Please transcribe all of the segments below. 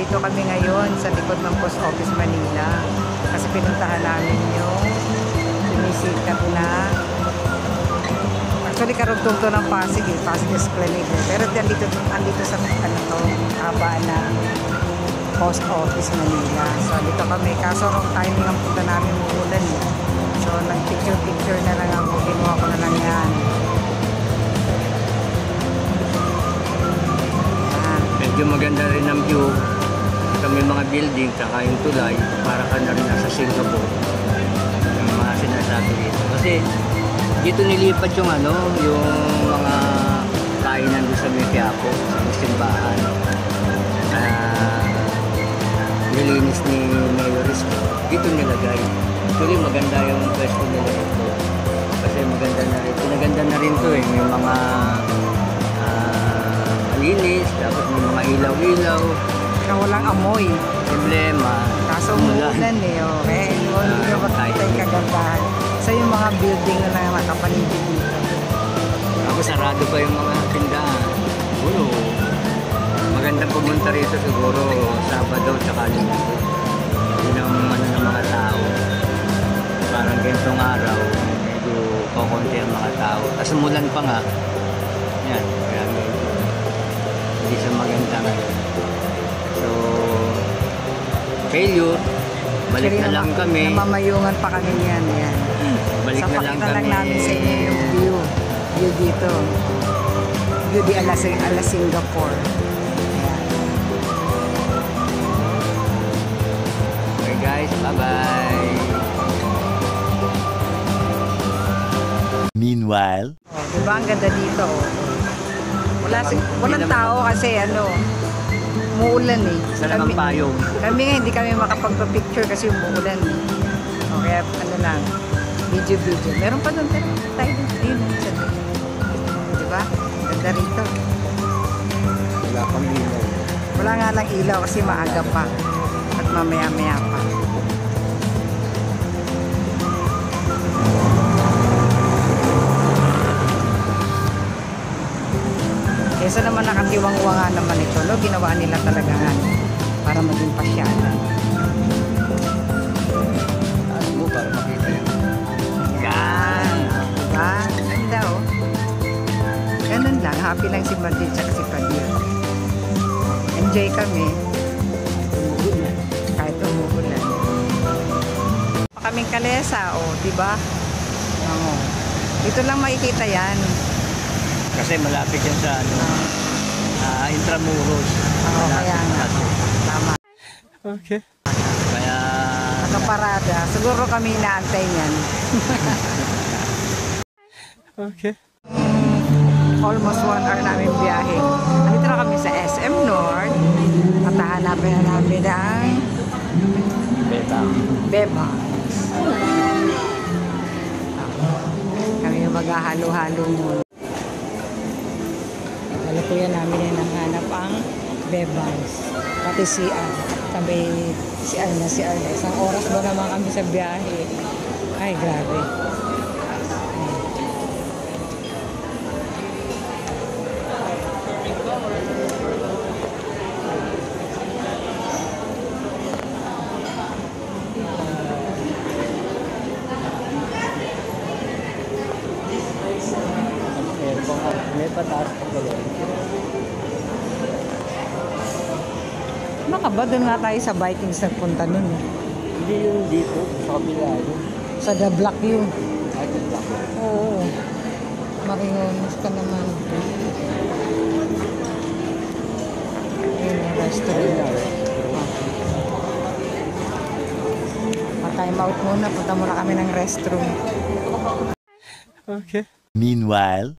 Nandito kami ngayon sa likod ng Post Office Manila. Kasi pinuntahan namin yung sumisikat na. Actually, karugtong to ng Pasig eh. Pasig Esplanade. Pero andito sa ano to, haba na Post Office Manila. So, dito kami. Kaso, wrong timing ang punta namin umuulan eh. So, nag-picture na lang ako. Kinuha ko na lang yan. Medyo maganda rin ang view. May mga building, saka yung tulay. Para ka na rin nasa Singapore. Yung mga sinasabi dito. Kasi, dito nilipat yung ano, yung mga kainan doon sa Quiapo, sa simbahan. Nilinis ni Mayoris. Dito nilagay. Actually, maganda yung pwesto nila ito. Kasi maganda na rin. Pinaganda na rin to eh. May mga malinis, tapos may mga ilaw-ilaw. Kaya walang amoy. Problema. Kaso umuulan eh. Okay? Hindi ka makita yung kagandahan. So yung mga building na nakapaligid dito. Ako sarado pa yung mga tindahan. Siguro, magandang pumunta rito siguro Sabado tsaka Linggo. Yun ang ano ng mga tao. Parang ganitong araw, medyo kukunti ang mga tao. Kasi umulan pa nga. Yan, kaya medyo hindi siya maganda ngayon. So, failure. Balik na lang kami. Namamayungan pa kami yan. Yan. Balik na lang kami. Lang namin sa inyo yung view. View dito. View di ala Singapore. Ayan. Okay guys, bye-bye. Meanwhile, Diba ang ganda dito? Walang tao kasi ano, umuulan eh. Salamat payong. Kami nga hindi kami makapagpa-picture kasi umuulan eh. O kaya ano lang, video. Meron pa doon tayo doon. Ayun, diba? Ganda rito. Wala pang ilaw. Wala nga lang ilaw kasi maaga pa. At mamaya-maya pa. Kesa naman nakatiwang-wanga naman ito, no? Ginawa nila talaga nga para maging pasyalan. Taas mo para makita yun. Yan! Diba? Ganda oh. Ganun lang. Happy lang si Madrid at si Padir. Enjoy kami. Umuulan. Kahit umuulan. Kaming Kalesa, oh. Diba? Oo. Dito lang makikita yan. Kasi malapit yan sa ano, Intramuros. Oo, kaya nga. Tama. Okay. Kaya... Nakaparada. Siguro kami inaantay niyan. Okay. Almost 1 hour namin biyahe. Nandito na kami sa SM North. At hahanapin na namin ang Beba. Kami yung maghahalo-halo muna. Kalukuyan namin yung nanghanap ang Bebans. Pati si Sabi si Arna. Isang oras ba naman kami sa biyahe. Ay, grabe. May pataas pa gano'n. Baka ba doon nga tayo sa Vikings nagpunta nun? Hindi yung dito, sa kabila yun. Sa The Block yun. Ay, The Block. Oo. Marinones ka naman. Ayun yung restaurant. Pa-time out muna. Punta muna kami ng restroom. Okay. meanwhile,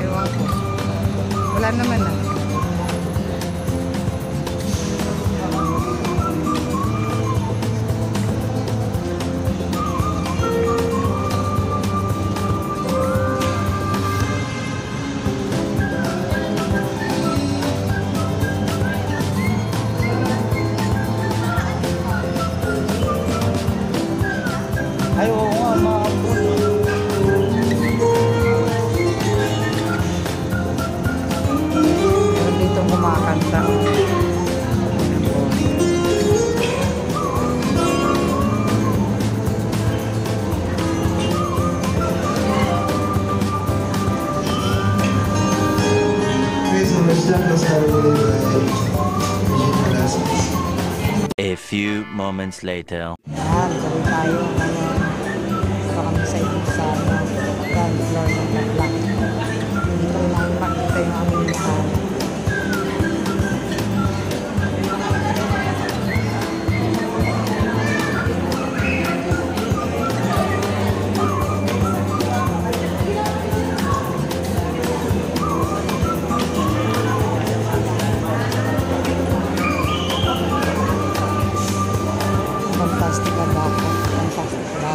Ewan ko. Wala naman na. ceremony by Regina Velasquez. A few moments later. Yan, tuloy tayo ngayon. Ito kami sa ground floor ng Black. Dito rin namin makita yung aming lahat. Fantastic baka. Fantastic baka.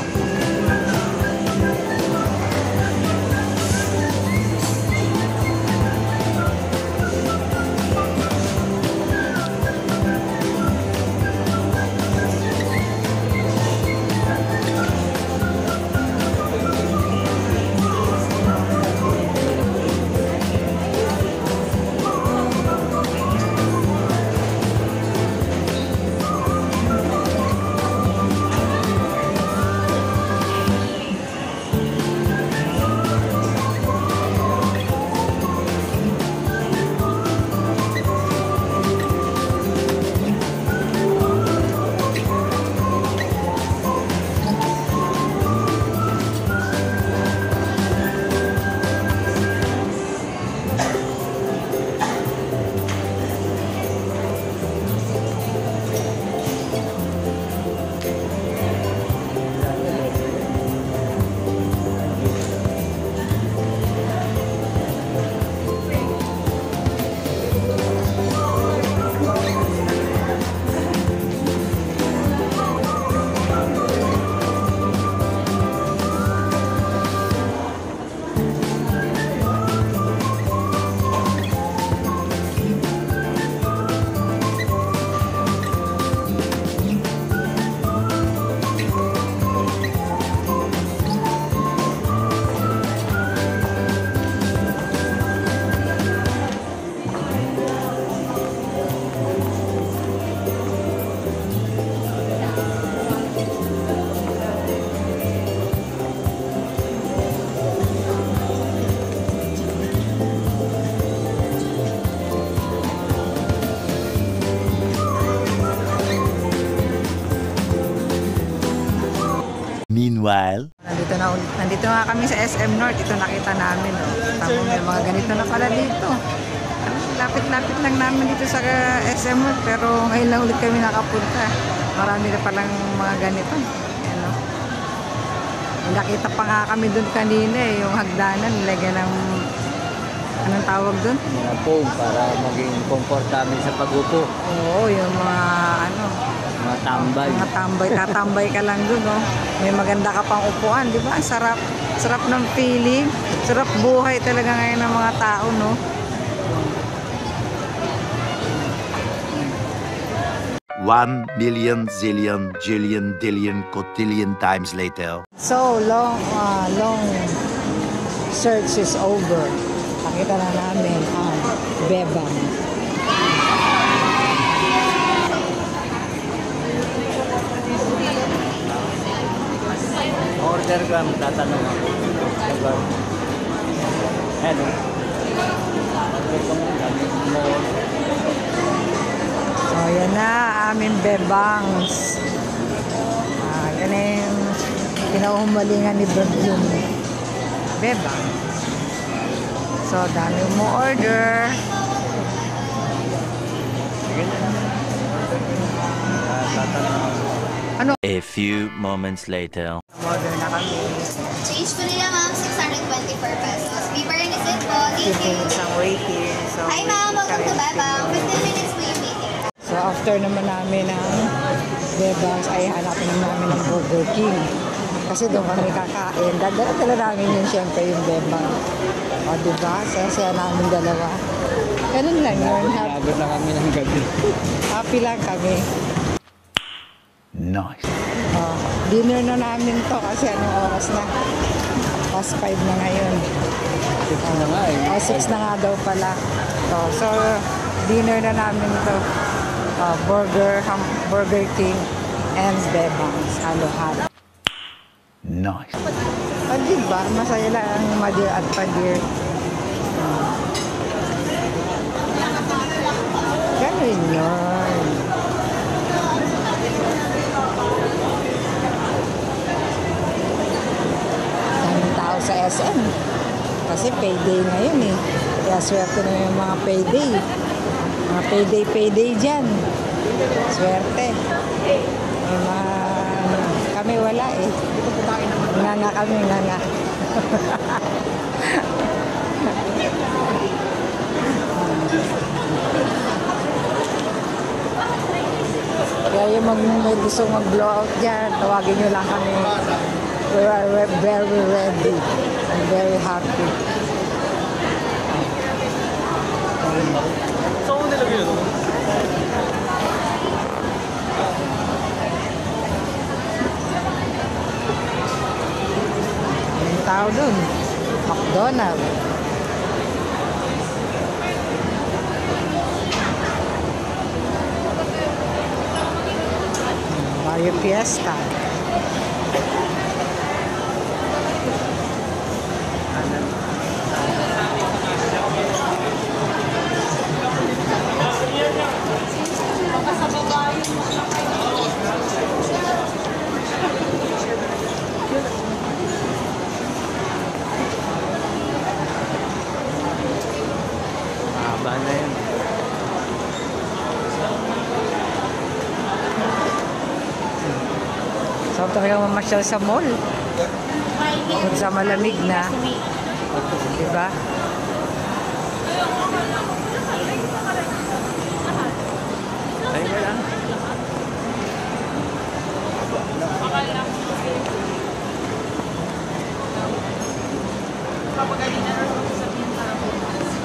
Meanwhile, Nandito nga kami sa SM North. Ito nakita namin. Oh. Tama, may mga ganito na pala dito. Lapit-lapit lang namin dito sa SM North. Pero ngayon lang ulit kami nakapunta. Marami na palang mga ganito. Ayan, oh. Nakita pa nga kami dun kanina eh. Yung hagdanan. Nilagyan ng... Anong tawag dun? Mga foam para maging komportable sa pag-upo. Oo, yung mga ano... Mga tambay. Mga tambay, tatambay ka lang dun, no? May maganda ka pang upuan, di ba? Ang sarap, sarap ng feeling, sarap buhay talaga ngayon ng mga tao, no? 1,000,000 zillion jillion dillion cotillion times later. So, long search is over. Nakita na namin ang Bebang. Order ka, tatanong ako. Hello. So, yan na, aming Bebangs. Yan na yung kinahumalingan ni Bebang. Bebang. So, dami mo order. A few moments later. Order na kami. Change ko nila ma'am, 624 pesos. Paper is it po. Thank you. Isang waiting. So, Hi ma'am, welcome to Bebang. 15 minutes po yung waiting. So, after naman namin ng Bebangs, ay hanapin namin ng Burger King. Kasi doon kami kakain. Dala namin yun, syempre, yung Bebang. O, diba? Saya namin dalawa. Ganun lang yun. Nagod na kami ng gabi. Happy lang kami. Nice. Dinner na namin to kasi anong oras na? Past 5 na ngayon. 6 na nga eh. 6 na nga daw pala. So, dinner na namin to. Burger King and Bebangs. Halo-halo. Nice. Diba? Masaya lang ang Madir at Padir. Ayun. Daming tao sa SM. Kasi payday ngayon eh. Kaya swerte na yung mga payday. Mga payday dyan. Swerte. Yung mga, kami wala eh. Nga kami, nga. Kaya yung may gusto mag-blow out dyan, tawagin nyo lang kami. We are very ready and very happy. Yung tao dun, McDonald's. Mario Fiesta. Haba na yun. So, talagang mamasyal sa mall. Kung sa malamig na. Diba? Ay, wala.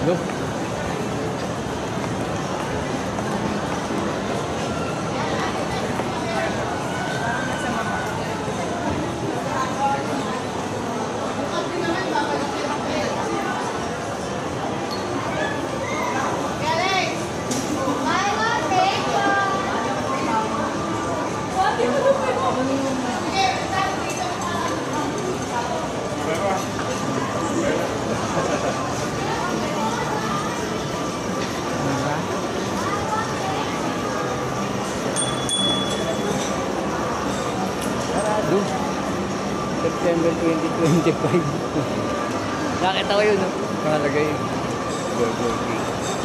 Look. Diba? Sarado. September 2025. Nakita ko yun, no? Nakalagay. Burger King.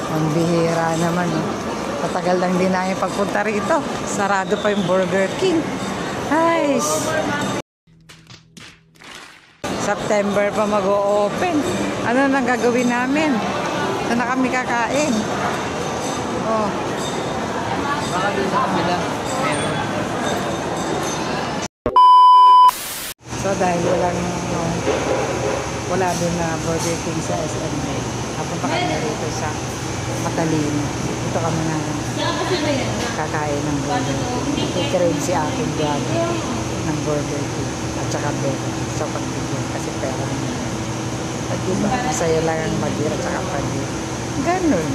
Ang bihira naman, no? Patagal lang din namin pagpunta rito. Sarado pa yung Burger King. Ay! September pa mag-o-open. Ano nang gagawin namin? Saan na kami kakain? Oh. Baka doon sa kabila. Meron. So dahil wala din na Burger King sa SM, napunta kami rito sa Matalino. Dito kami na kakain ng Burger King. I-crave si aking brother ng Burger King at saka Beko sa pagbigyan kasi pera naman. At diba, masaya lang ang mag-ira at saka pag-ira. Ganun.